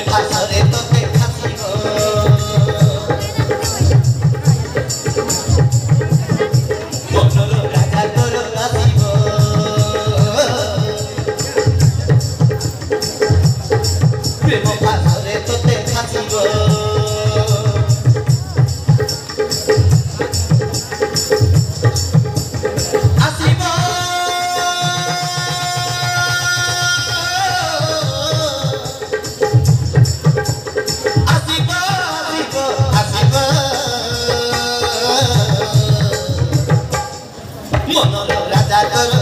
ফাঁসরে তোকে ফাঁসিব মনর রাজা তোর আসিব প্রেম ফাঁসরে তোকে ফাঁসিব মনর রাজা তোর